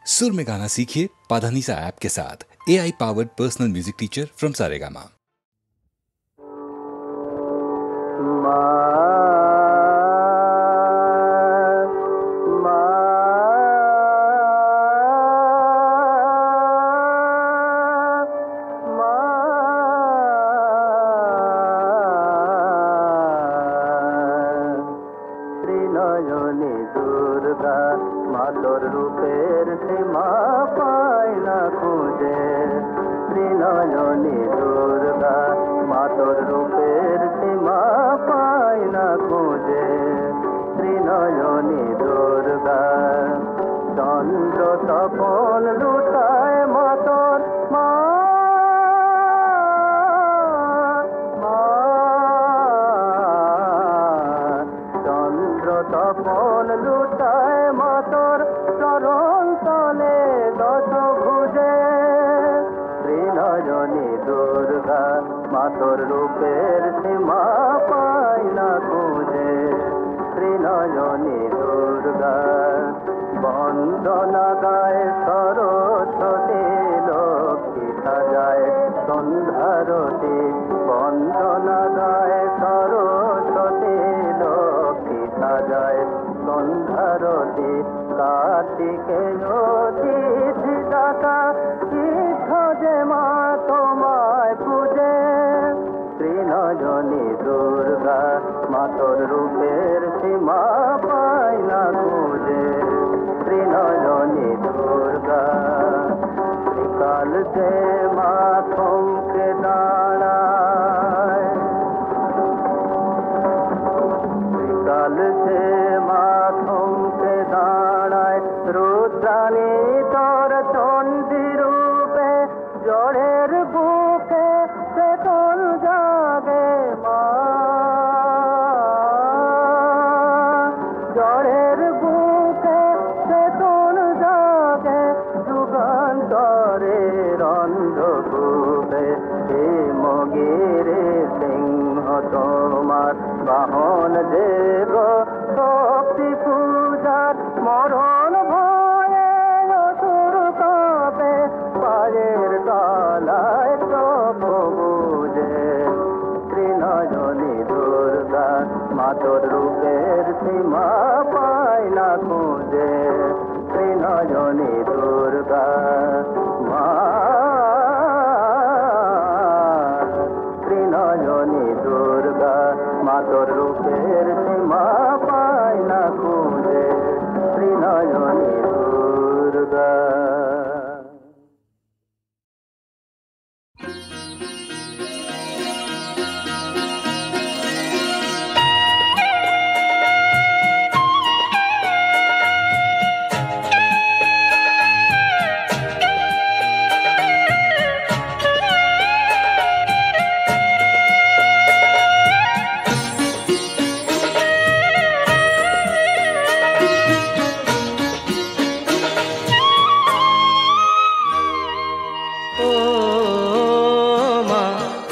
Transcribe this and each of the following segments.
सुर में गाना सीखिए पाधानीसा ऐप के साथ। AI powered personal music teacher from Saregama.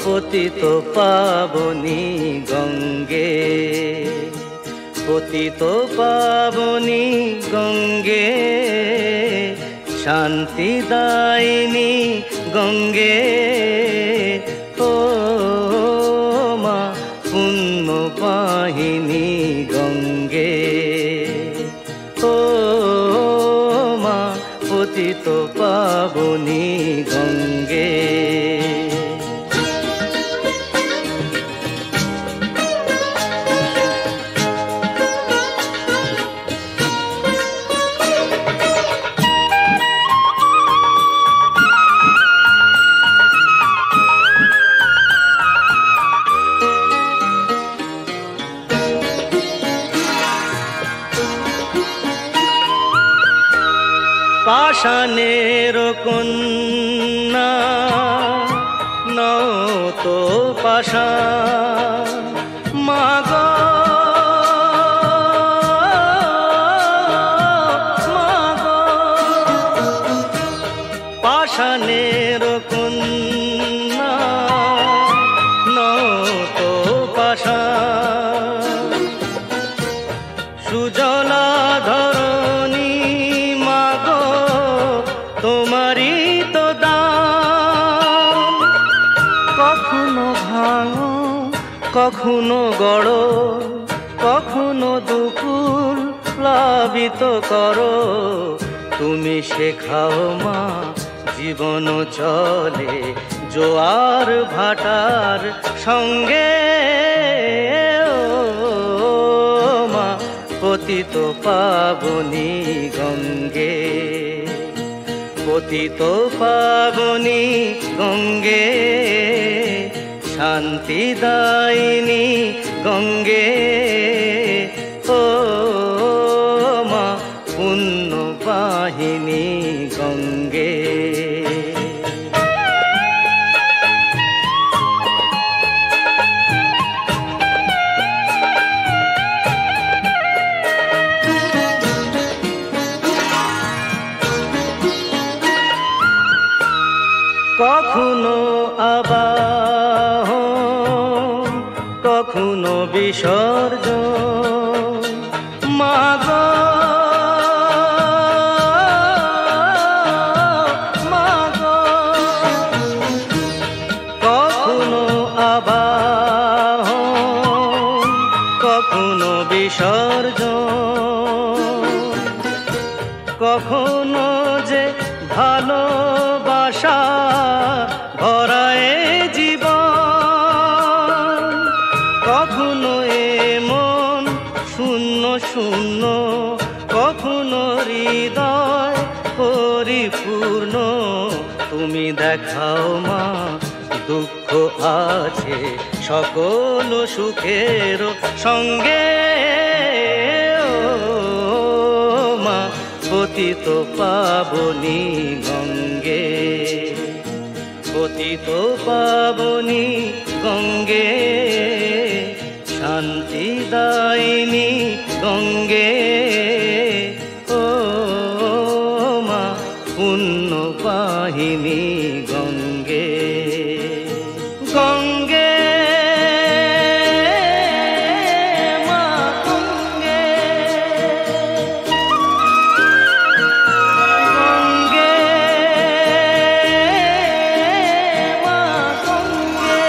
পতিত পাবনী গঙ্গে, পতিত পাবনী গঙ্গে, শান্তিদায়িনী গঙ্গে, ও মা পুণ্য পাহিনী গঙ্গে, ও মা পতিত পাবনী গঙ্গে। পাষাণের কন্যা নও তো পাষাণ, মা গো মা গো, পাষাণের কন্যা নও তো পাষাণ, সুজলা ধরণী মা গো তোমারই তো দাম। কখনো ভাঙো কখনো গড়ো, কখনো দুকুল প্লাবিত করো, তুমি শেখাও মা জীবন চলে জোয়ার ভাটার সঙ্গে। ও মা পতিত পাবনী গঙ্গে, পতিত পাবনী গঙ্গে, শান্তিদায়িনী গঙ্গে। ও মা পুণ্যবাহিনী গঙ্গে। কখনো আবাহন কখনো বিসর্জন, মা গো মা গো। কখনো আবাহন কখনো বিসর্জন, কখনো যে ভালোবাসা ভরায় জীবন, কখনো এমন শূন্য শূন্য, কখনো হৃদয় পরিপূর্ণ। তুমি দেখাও মা দুঃখ আছে সকল সুখের সঙ্গে। ও মা পতিত পাবনী গঙ্গে, পতিত পাবনী গঙ্গে, শান্তিদায়িনী গঙ্গে। ও মা পুণ্যবাহিনী গঙ্গে, গঙ্গে মা গঙ্গে, গঙ্গে মা গঙ্গে,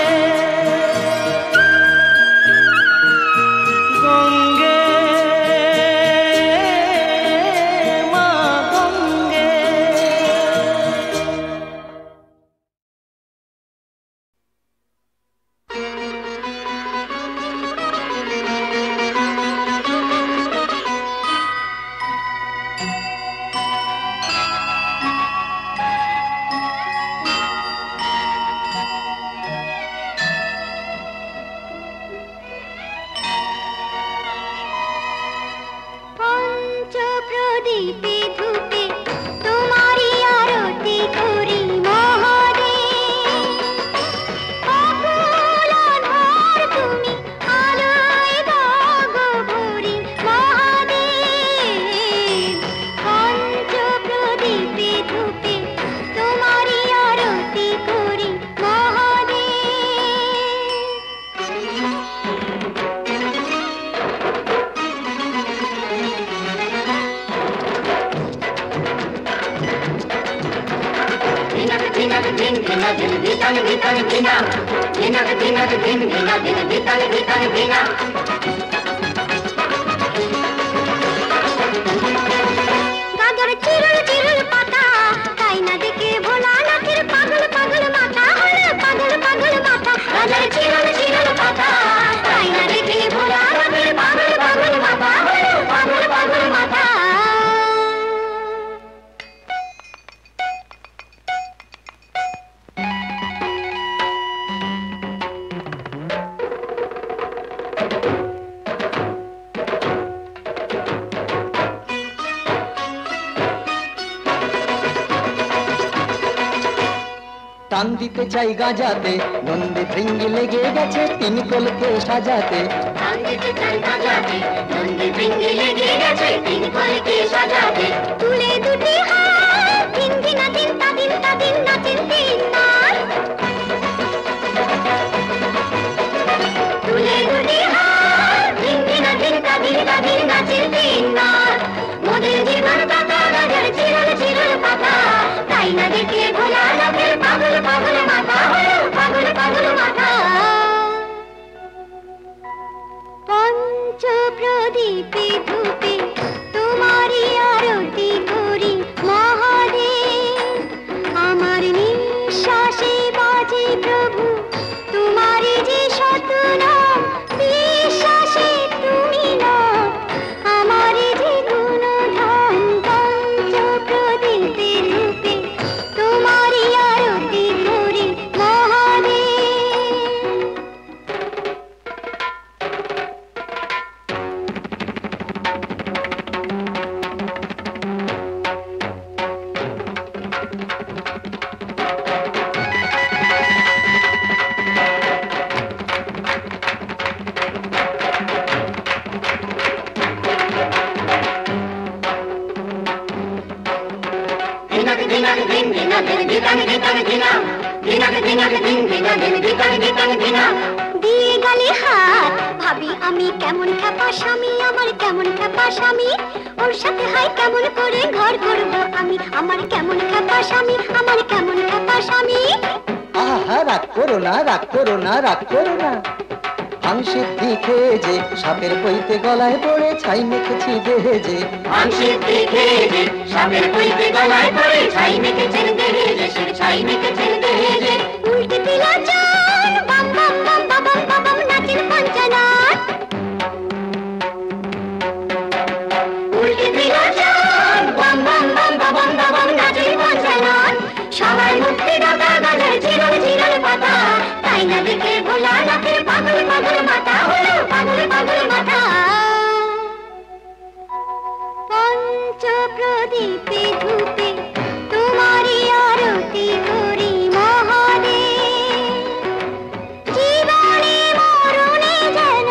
গঙ্গে মা গঙ্গে। পঞ্চপ্রদীপে ধূপে তোমারি আরতি করি মহাদেব। অকুল আধার তুমি আলোয় দাগো ভরি মহাদেব। পঞ্চপ্রদীপে ধূপে তোমারি আরতি করি গাজর চিরুল চিরুল পাতা, তাই না দেখে ভোলানাথের পাগল পাগল মাথা হলো পাগল পাগল মাথা। গাজর চিরুল চিরুল পাতা, তাই না দেখে ভোলানাথের পাগল পাগল মাথা হলো পাগল পাগল মাথা। টান দিতে চাই গাজাতে, নন্দী ভৃঙ্গি লেগে গেছে তিন কলকে সাজাতে। টান দিতে চাই গাজাতে, নন্দী ভৃঙ্গি লেগে গেছে তিন কলকে সাজাতে। তুলে দুটি হাত, দিন দিনা দিন তা দিন নাচেন তিন নার। তুলে দুটি হাত, দিন দিনা দিন তা দিন নাচেন তিন নার। মোদের জীবন পাতা, গাজর চিরল চিরল পাতা, দিয়ে গেলে হাত ভাবি আমি কেমন খেপা স্বামী, আমার কেমন খেপা স্বামী, ওর সাথে হয় কেমন করে ঘর করবো আমি, আমার কেমন খেপা স্বামী, আমার কেমন খেপা স্বামী। আহা রাগ করো না, রাগ করো না, রাগ করো না। ভাংসিদ্ধি খেয়ে যে সাপের বইতে গলায় পড়ে ছাই মেখেছি দেহে যে, ভাংসিদ্ধি খেয়ে যে সাপের বইতে গলায় পড়ে ছাই মেখেছেন দেহে যে, সে ছাই মেখেছেন দেহে যে। উল্টে দিল চান বাম বাম বাম বাবাম বাবাম নাচের পঞ্চনাট, উল্টে দিল চান বাম বাম বাম বাবাম বাবাম নাচের পঞ্চনাট। সবার মুক্তি দাতা গাছের চিরল চিরল পাতা, তাই না দেখে ভোলা নাকের পাগল পাগল মাথা হলো পাগল পাগল মাথা। পঞ্চপ্রদীপে ধূপে তোমারই আরতি করি মহাদেব, জীবনে মরণে যেন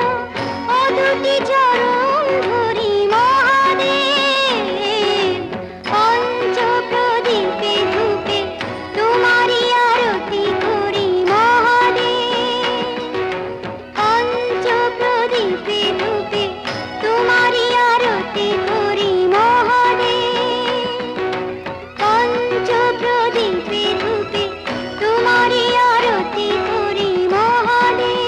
অদুটি চরণ ধরি মহাদেব। পঞ্চপ্রদীপে ধূপে তোমারই আরতি করি মহাদেব, পঞ্চপ্রদীপে ধূপে তোমারই আরতি করি মহাদেব, পঞ্চপ্রদীপে ধূপে তোমারই আরতি করি মহাদেব।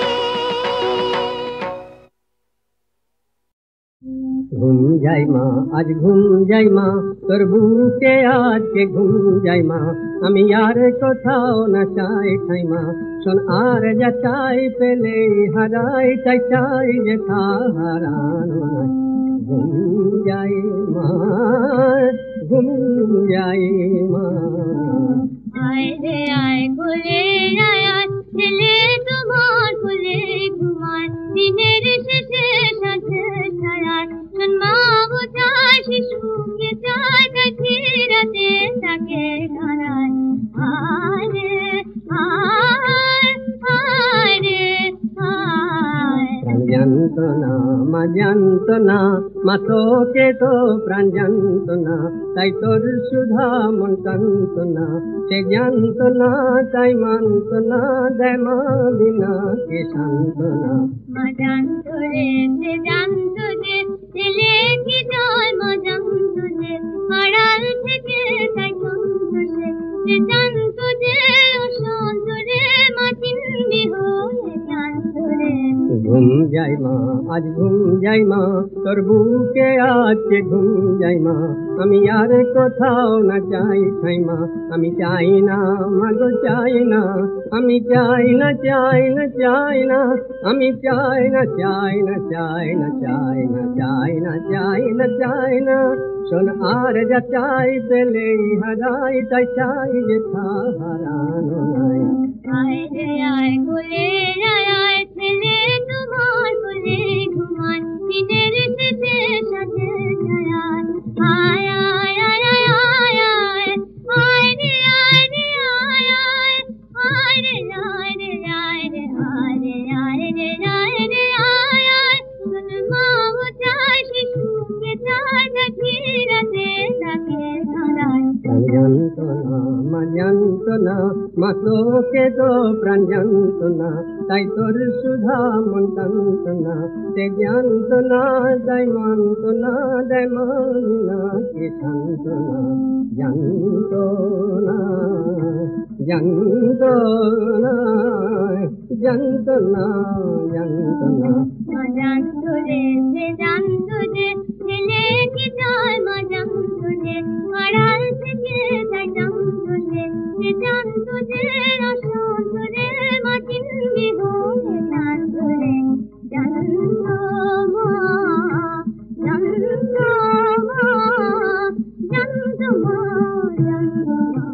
ঘুম যাই মা আজ ঘুম যাই মা, তোর বুকে আজকে ঘুম যাই মা, আমি আর কোথাও না চাই ঠাই মা, শোন আর যা চাই পেলে হারাই, চাই চাই যে তা হারানো নাই। ঘুম যাই মা, ঘুম যাই মা। আয় রে আয় কোলে আয় আয়, ছেলে তোমার কোলে ঘুমায়, দিনের শেষে সাথে ছাড়ায়, শোন মা বোঝায় শিশুকে চায়, তাই ফিরাতে তাকে হারায়। আয় রে আয়, আয় রে আয়। প্রাণ জানত না মা জানত না, মা তোকে তো প্রাণ জানত না, তাই তোর সুধা মন কান্ত না, সে জানত না তাই মানত না, দেয় মা বিনা কে শান্ত না। মা জানত রে সে জানত যে, ছেলে কি জয় মা জানত যে, আড়াল থেকে তাই জানত সে, সে জানত যে অশান্ত রে, মা চিন্দি হয়ে জানত রে। ঘুম যাই মা আজ ঘুম যাই মা, তোর বুকে আজকে ঘুম যাই মা, আমি আর কোথাও না চাই ঠাই মা, আমি চাই না মাগো চাই না, আমি চাই না চাই না চাই না, আমি চাই না চাই না চাই না চাই না চাই না চাই না চাই না, শোন আর যা চাই পেলে হারাই, তাই চাই যে তা হারানো নাই। আয় রে আয় কোলে আয় আয়, ছেলে তোমার কোলে ঘুমায়, দিনের শেষে সাথে ছাড়ায়। আয় আয় আয় আয় আয় আয়, আয় রে আয় রে আয় আয়, আয় রে আয় রে আয় রে আয় রে আয় রে আয় রে আয় আয়। শোন মা বোঝায় শিশুকে চায়, তাই ফিরাতে তাকে হারায়। প্রাণ জানত না মা জানত না, মা তোকে তো প্রাণ জানত না, তাই তোর সুধা মন কান্ত না, সে জানত না তাই মানত না, দেয় মানি না কে শান্ত না। জানত না জানত না জানত না জানত না। মা জানত রে সে জানত যে, ছেলে কি জয় মা জানত যে, আড়াল থেকে তাই জানত সে, সে জানত যে অশান্ত রে, মা চিন্দি হয়ে জানত রে। জানত মা জানত মা জানত মা জানত মা।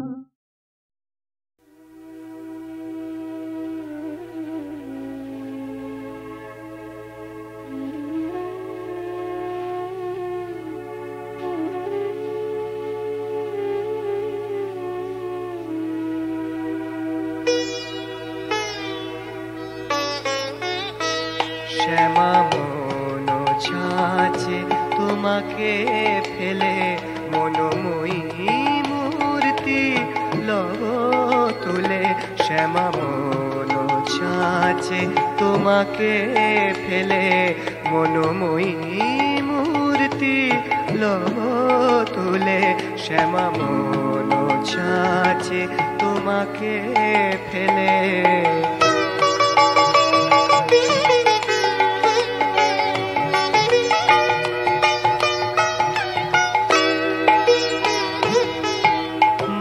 শ্যামা মন ছাঁচে তোমাকে ফেলে, মনোময়ী মূর্তি শ্যামা মন ছাঁচে তোমাকে ফেলে মনোময়ী মূর্তি লব তুলে শ্যামা মন ছাঁচে তোমাকে ফেলে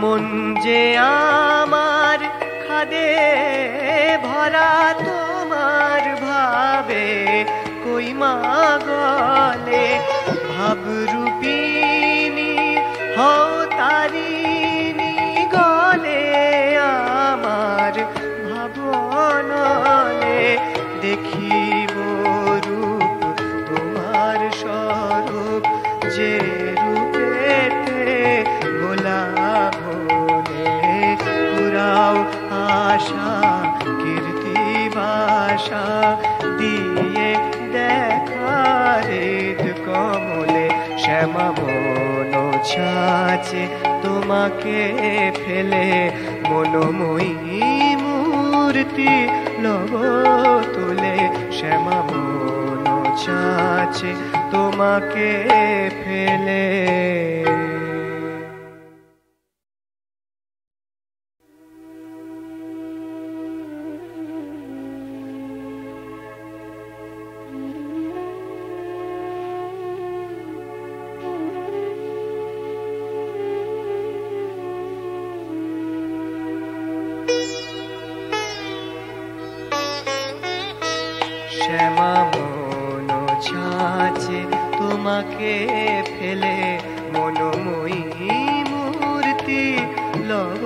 মন যে আমার খাদে ভরা তোমার ভাবে কই মা গলে ভাবরূপিণী হও তারিণী গলে আমার ভাবনলে দেখিব রূপ তোমার স্বরূপ যে রূপেতে ভোলা ভোলে পুরাও আশা কীর্তি ভাষা দিয়ে দেখারেদ কমলে শ্যামা মন ছাঁচে তোমাকে ফেলে মনোময়ী মূর্তি লব তুলে শ্যামা মন ছাঁচে তোমাকে ফেলে শ্যামা মন ছাঁচে তোমাকে ফেলে মনোময়ী মূর্তি লব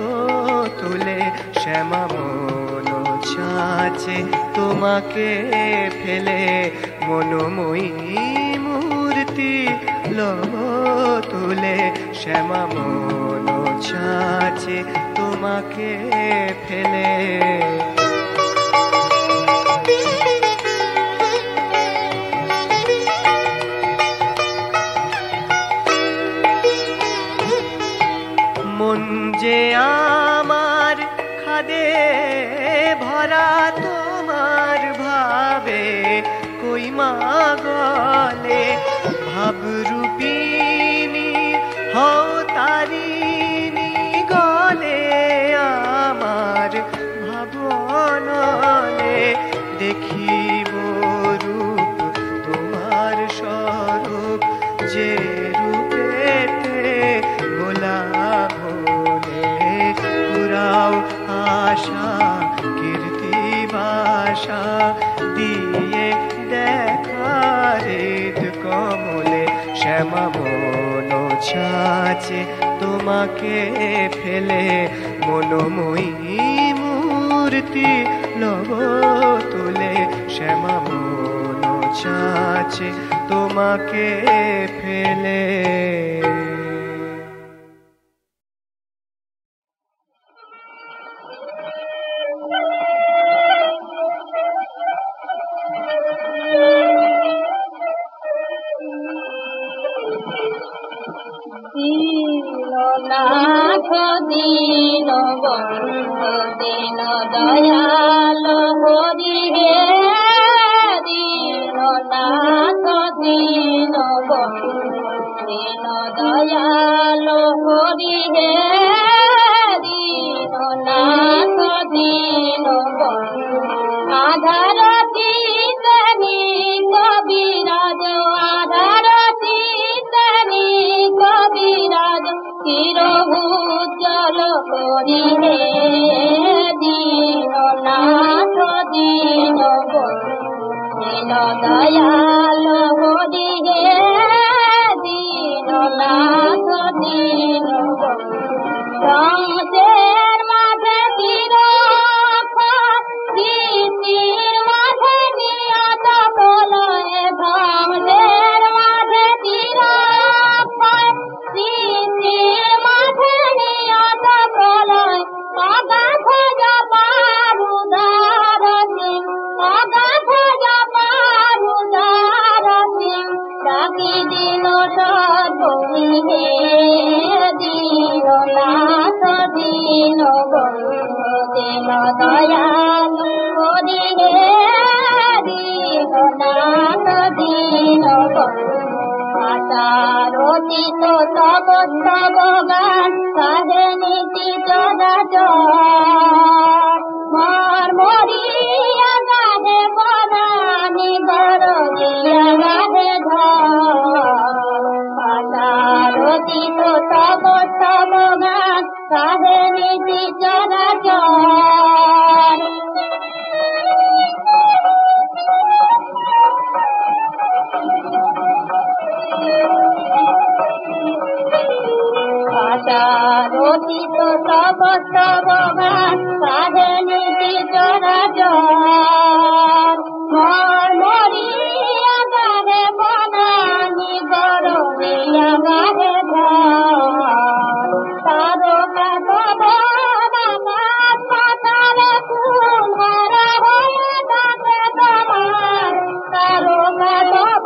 তুলে শ্যামা মন ছাঁচে তোমাকে ফেলে মনোময়ী মূর্তি লব তুলে শ্যামা মন ছাঁচে তোমাকে ফেলে মন যে আমার খাদে ভরা তোমার ভাবে কই মা গলে ভাবরূপিণী হও তারিণী গলে আমার ভাবনলে দেখিব রূপ তোমার স্বরূপ যে রূপেতে ভোলা ভোলে পুরাও আশা কীর্তি ভাষা দিয়ে দেখারেদ কমলে শ্যামা মন ছাঁচে তোমাকে ফেলে মনোময়ী মূর্তি লব তুলে শ্যামা মন ছাঁচে তোমাকে ফেলে দীননাথ দীন বন্ধু দীন দয়াল হরি হে দীননাথ দীন বন্ধু দীন দয়াল হরি হে দীননাথ দীন বন্ধু আধার চিন্তনি কবিরাজ আধার চিন্তনি কবিরাজ চিরভূজল করি হে দীননাথ দীন দীন দয়াল হরি হে দীননাথ দীন সংসের মাঝে চির মাঝে নিয়ত বলয়ে ভামদের মাঝে চির মাঝে নিয়ত বলয় অগাধ জপারুদার সিং অগাধ জপারুদার সিং ডাকি দিন সর্বী হে দীননাথ দীন বন্ধু দিন দয়াল করিলে দীননাথ দিন আশার অতীত তব তব গান কাঁদে নীতি চরাচর মার মরিয়া গাধে বনানি গরজিয়া গাধে ধর আশার অতীত তব তব গান কাঁদে নীতি চরাচর আশারতীত তব তব গান কাঁধে নীতি চরাচর মর মরিয়া গাধে বনানি গরমিয়া গাধে ধর তারকা তব নামাজ পাতালে কুম্ভারা হয়ে ডাকে তোমার তারকা তব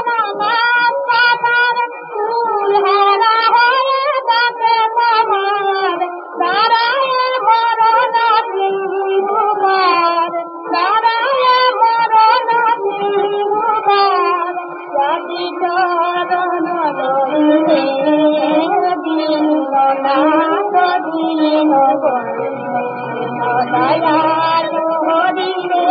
নামাজ পাতালে কুম্ভারা হয়ে ডাকে তোমার দাঁড়ায় মরণ সিংহুবার দাঁড়ায় মরণ সিংহুবার জাতি চরণ দইলে দীননাথ দীন দয়ালু হরিলে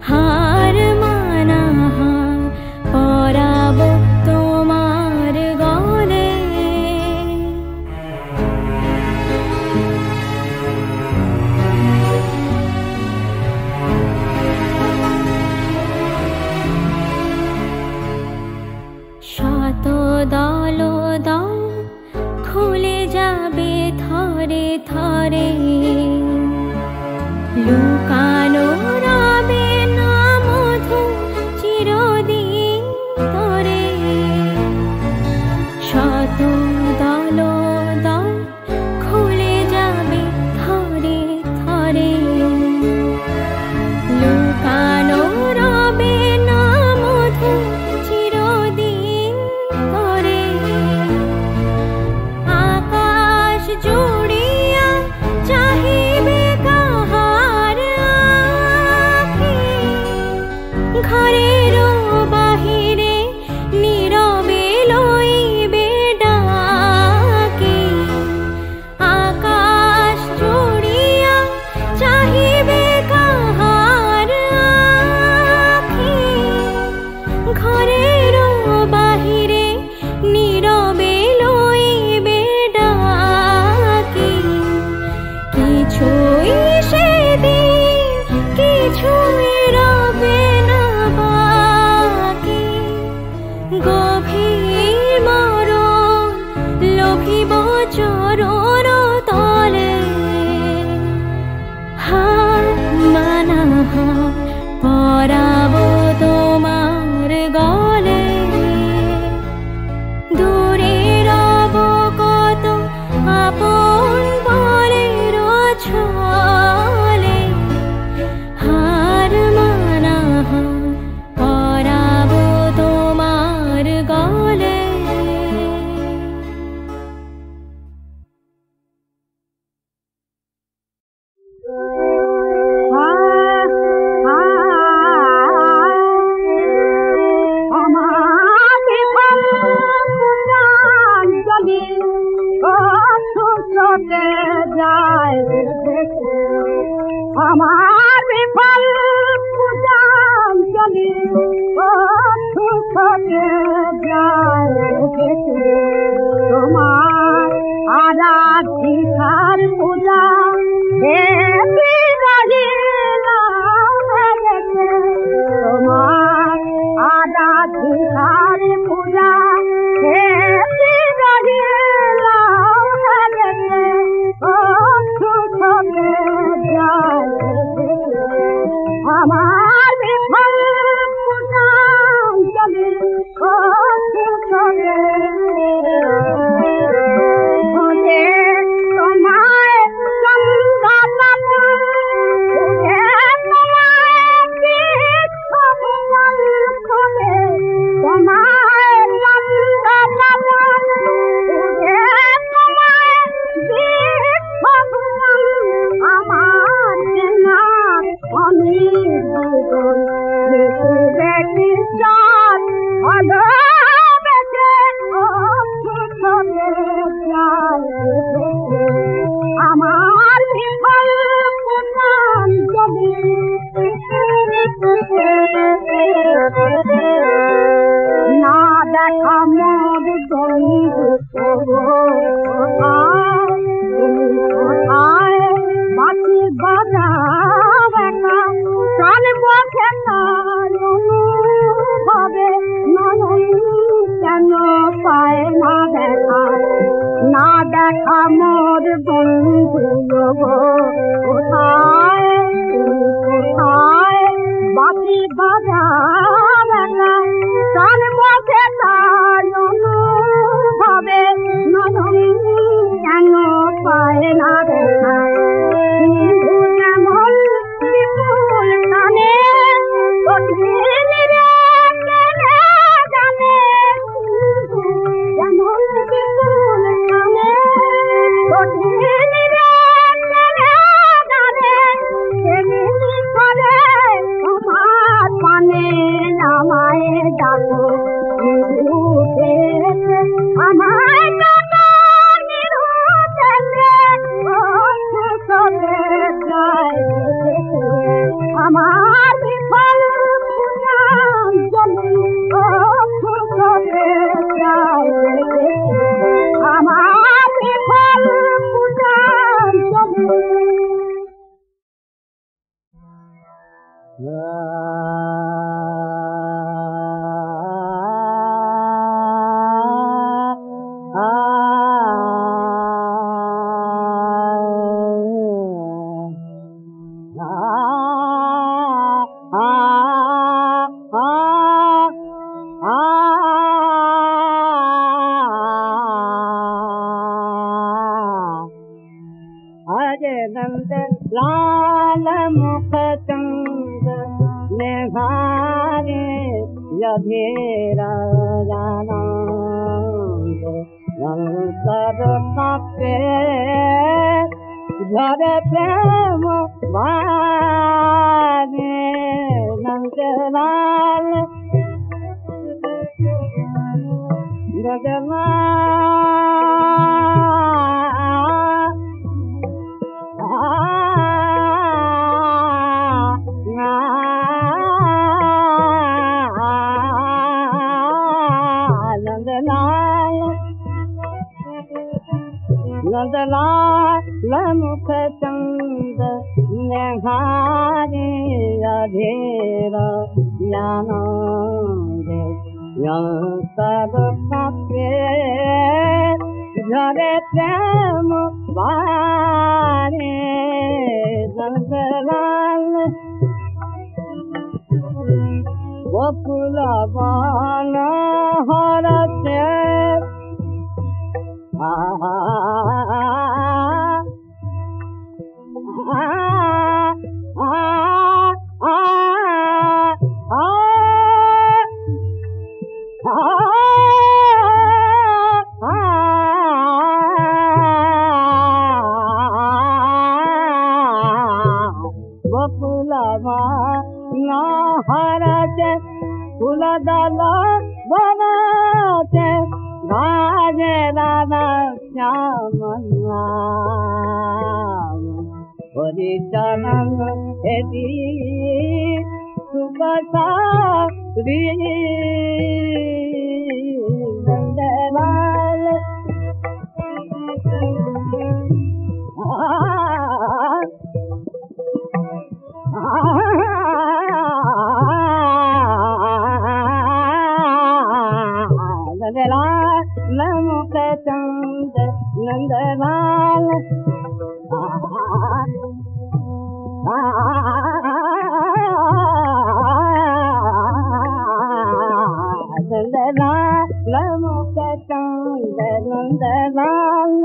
হার রবে না বাকি গভীর মরণ লোভিব চরণ তলে হার মানা পরাব তোমার গলে দূরে রব কত আপন পরের ছলে হার মানা পরাব তোমার গলে আমার বিফল পূজাঞ্জলি ছুটে যায় তোমার আরাধিকার পূজা তোমার আরাধিকার পূজা আমার বিফল পূজাঞ্জলি তোমায় চন্দা পাবো আমার বিফল পূজাঞ্জলি না দেখা মোর বন্ধু কোথায় বাকি বাজাও একা প্রাণ বসে তার অনুভবে নয়ন কেন পায় না দেখা না দেখা মোর বন্ধু কোথায় কোথায় বাকি বাজাও একা প্রাণ বসে তার অনুভবে নয়ন কেন পায় না দেখা যেমন বিপুল টানে কঠিন জানে যেমন বিপুল টানে কঠিন জানে সেদিন করে তোমার পানে নামায় ডাকো আমায় আমার বিফল পূজাঞ্জলি আমার বিফল পূজাঞ্জলি नंद लाल मुख चंद निहारे यधेरा जानंद नंतर कापे घर प्रेम बागे नंद लाल नंदलाल मुख चंद निहारे রাধেরা জানন্দে তব পাপে ঝরে প্রেম বারে নন্দলাল বকুল বন হরতে হরতে ফুলদল বনতে রাজে রাধা শ্যামলা হরিচরণ হেরি সুবসা শ্রী নন্দলাল नंदलाल मुख चंद नंदलाल नंदलाल मुख चंद नंदलाल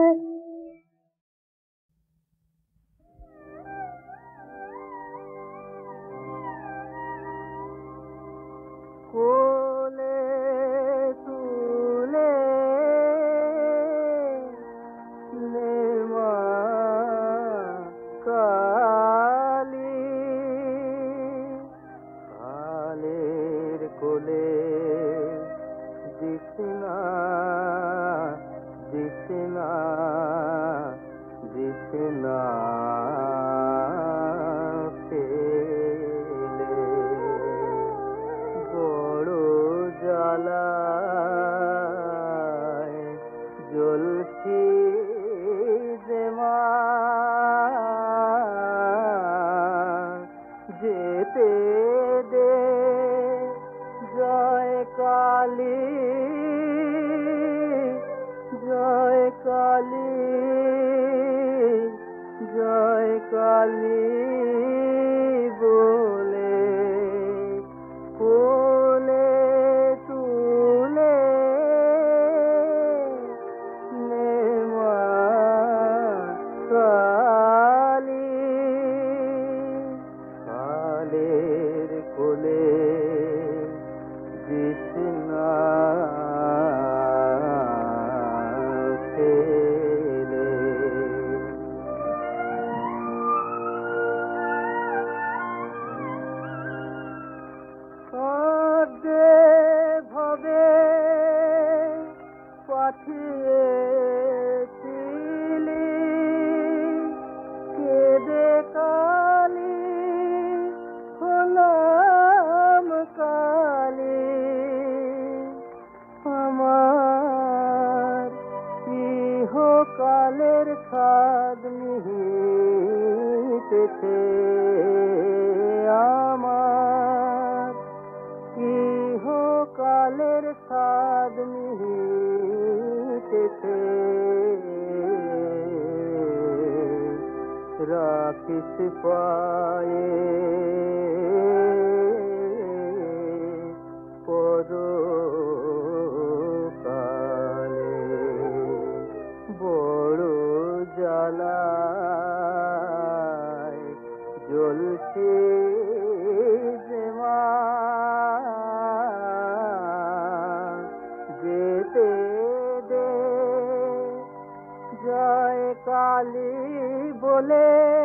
जय काली बोले